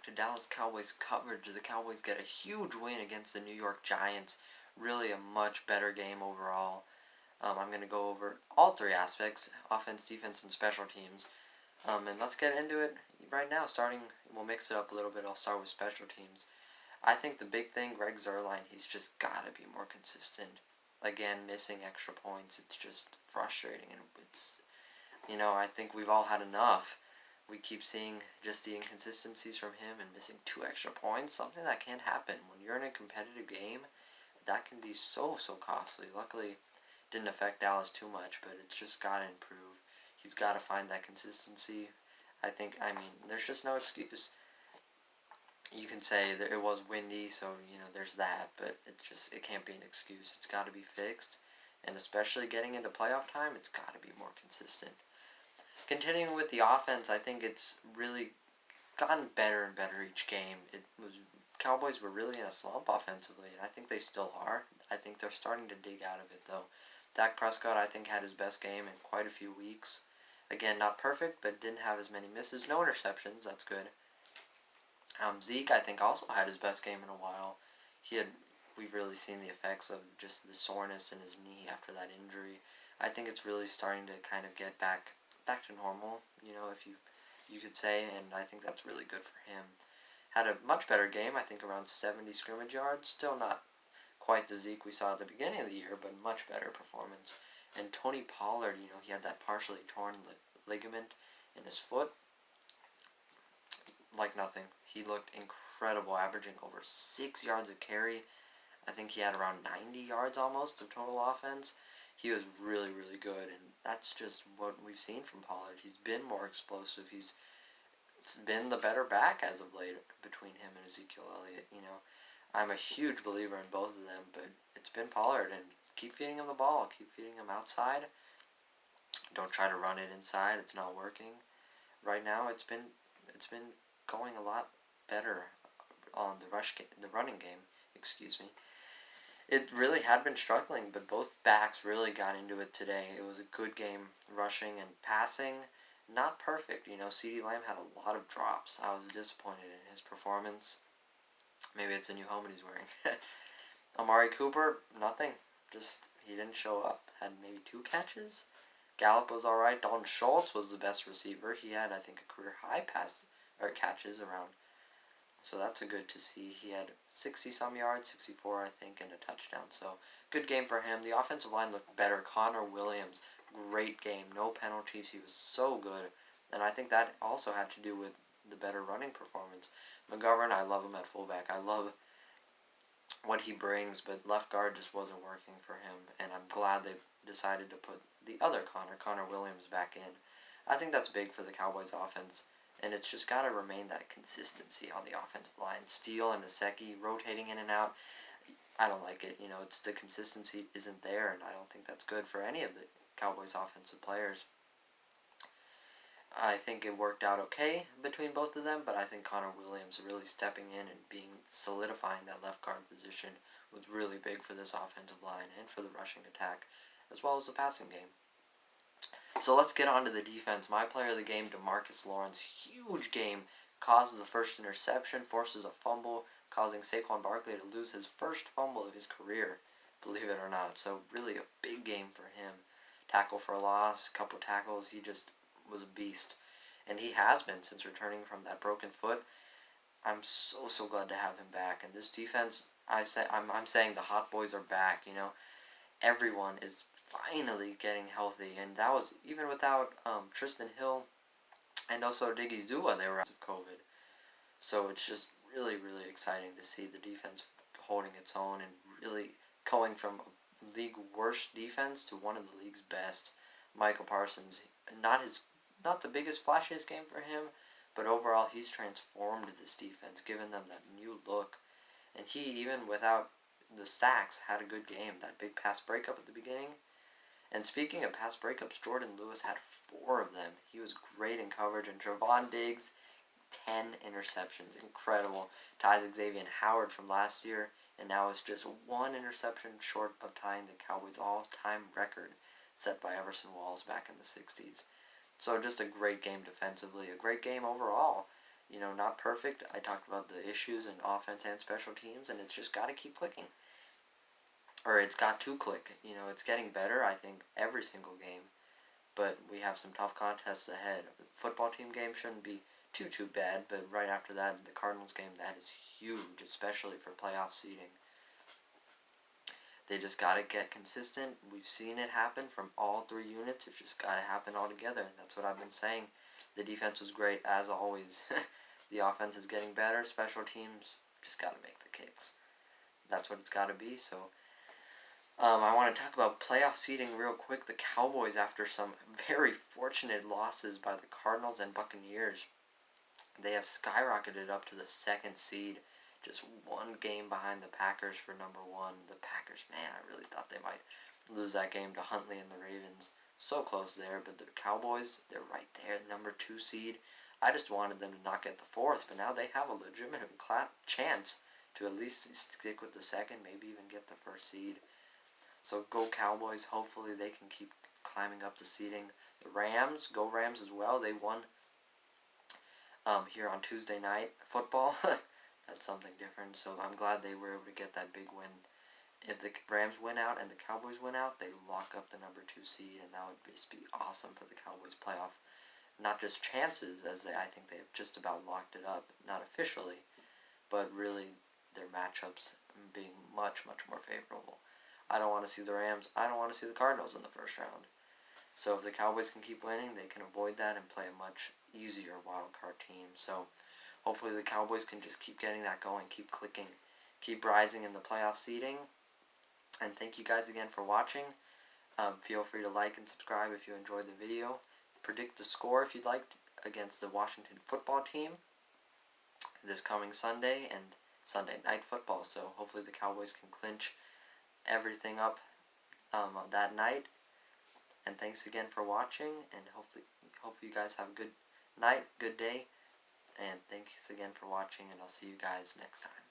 to Dallas Cowboys coverage. The Cowboys get a huge win against the New York Giants. Really a much better game overall. I'm going to go over all three aspects, offense, defense, and special teams. And let's get into it right now. We'll mix it up a little bit. I'll start with special teams. I think the big thing, Greg Zuerlein, he's just got to be more consistent. Again, missing extra points, it's just frustrating. And I think we've all had enough. We keep seeing just the inconsistencies from him and missing 2 extra points, something that can't happen. When you're in a competitive game, that can be so costly. Luckily, it didn't affect Dallas too much, but it's just got to improve. He's got to find that consistency. There's just no excuse. You can say that it was windy, so, there's that, but it can't be an excuse. It's got to be fixed, and especially getting into playoff time, it's got to be more consistent. Continuing with the offense, I think it's really gotten better and better each game. Cowboys were really in a slump offensively, and I think they still are. I think they're starting to dig out of it, though. Dak Prescott, I think, had his best game in quite a few weeks. Again, not perfect, but didn't have as many misses. No interceptions, that's good. Zeke, I think, also had his best game in a while. We've really seen the effects of just the soreness in his knee after that injury. I think it's really starting to kind of get back to normal, if you could say, and I think that's really good for him. Had a much better game, I think around 70 scrimmage yards. Still not quite the Zeke we saw at the beginning of the year, but much better performance. And Tony Pollard, he had that partially torn ligament in his foot. Like nothing. He looked incredible, averaging over 6 yards of carry. I think he had around 90 yards almost of total offense. He was really, really good, and that's just what we've seen from Pollard. He's been more explosive. He's been the better back as of late between him and Ezekiel Elliott. I'm a huge believer in both of them, but it's been Pollard, and keep feeding him the ball. Keep feeding him outside. Don't try to run it inside. It's not working. Right now, it's been going a lot better on the running game. It really had been struggling, but both backs really got into it today. It was a good game rushing and passing. Not perfect. CeeDee Lamb had a lot of drops. I was disappointed in his performance. Maybe it's a new helmet he's wearing. Amari Cooper, nothing. Just, he didn't show up. Had maybe 2 catches. Gallup was alright. Dalton Schultz was the best receiver. He had, I think, a career high catches around. So that's a good to see. He had 60-some yards, 64, I think, and a touchdown. So, good game for him. The offensive line looked better. Connor Williams, great game. No penalties. He was so good. And I think that also had to do with the better running performance. McGovern, I love him at fullback. I love what he brings, but left guard just wasn't working for him. And I'm glad they decided to put the other Connor Williams, back in. I think that's big for the Cowboys offense. And it's just got to remain that consistency on the offensive line. Steele and Nasecki rotating in and out. I don't like it. It's the consistency isn't there, and I don't think that's good for any of the Cowboys offensive players. I think it worked out okay between both of them, but I think Connor Williams really stepping in and solidifying that left guard position was really big for this offensive line and for the rushing attack, as well as the passing game. So let's get on to the defense. My player of the game, Demarcus Lawrence, huge game, causes the first interception, forces a fumble, causing Saquon Barkley to lose his first fumble of his career, believe it or not. So really a big game for him. Tackle for a loss, couple tackles, he just was a beast. And he has been since returning from that broken foot. I'm so glad to have him back. And this defense, I'm saying the hot boys are back, Everyone is finally getting healthy, and that was even without Trysten Hill and also Odighizuwa. They were out of COVID, so it's just really, really exciting to see the defense holding its own and really going from a league worst defense to one of the league's best. Michael Parsons, not the biggest flashiest game for him, but overall he's transformed this defense, given them that new look, and he, even without the sacks, had a good game. That big pass breakup at the beginning. And speaking of pass breakups, Jordan Lewis had 4 of them. He was great in coverage. And Trevon Diggs, 10 interceptions. Incredible. Ties Xavier Howard from last year. And now is just 1 interception short of tying the Cowboys' all-time record set by Everson Walls back in the 60s. So just a great game defensively. A great game overall. Not perfect. I talked about the issues in offense and special teams, and it's just got to keep clicking. Or it's got to click. It's getting better, I think, every single game. But we have some tough contests ahead. The football team game shouldn't be too bad, but right after that, the Cardinals game, that is huge, especially for playoff seeding. They just got to get consistent. We've seen it happen from all three units. It's just got to happen all together. That's what I've been saying. The defense was great, as always. The offense is getting better. Special teams just got to make the kicks. That's what it's got to be. So I want to talk about playoff seeding real quick. The Cowboys, after some very fortunate losses by the Cardinals and Buccaneers, they have skyrocketed up to the second seed. Just one game behind the Packers for number one. The Packers, man, I really thought they might lose that game to Huntley and the Ravens. So close there, but the Cowboys, they're right there, number 2 seed. I just wanted them to not get the 4th, but now they have a legitimate chance to at least stick with the 2nd, maybe even get the 1st seed. So go Cowboys. Hopefully they can keep climbing up the seeding. The Rams, go Rams as well. They won here on Tuesday night football. That's something different. So I'm glad they were able to get that big win. If the Rams win out and the Cowboys win out, they lock up the number 2 seed, and that would just be awesome for the Cowboys playoff. Not just chances, as I think they have just about locked it up, not officially, but really their matchups being much more favorable. I don't want to see the Rams. I don't want to see the Cardinals in the first round. So if the Cowboys can keep winning, they can avoid that and play a much easier wild card team. So hopefully the Cowboys can just keep getting that going, keep clicking, keep rising in the playoff seeding. And thank you guys again for watching. Feel free to like and subscribe if you enjoyed the video. Predict the score if you'd like against the Washington football team this coming Sunday and Sunday night football. So hopefully the Cowboys can clinch everything up that night. And thanks again for watching, and hopefully you guys have a good night, good day, and thanks again for watching, and I'll see you guys next time.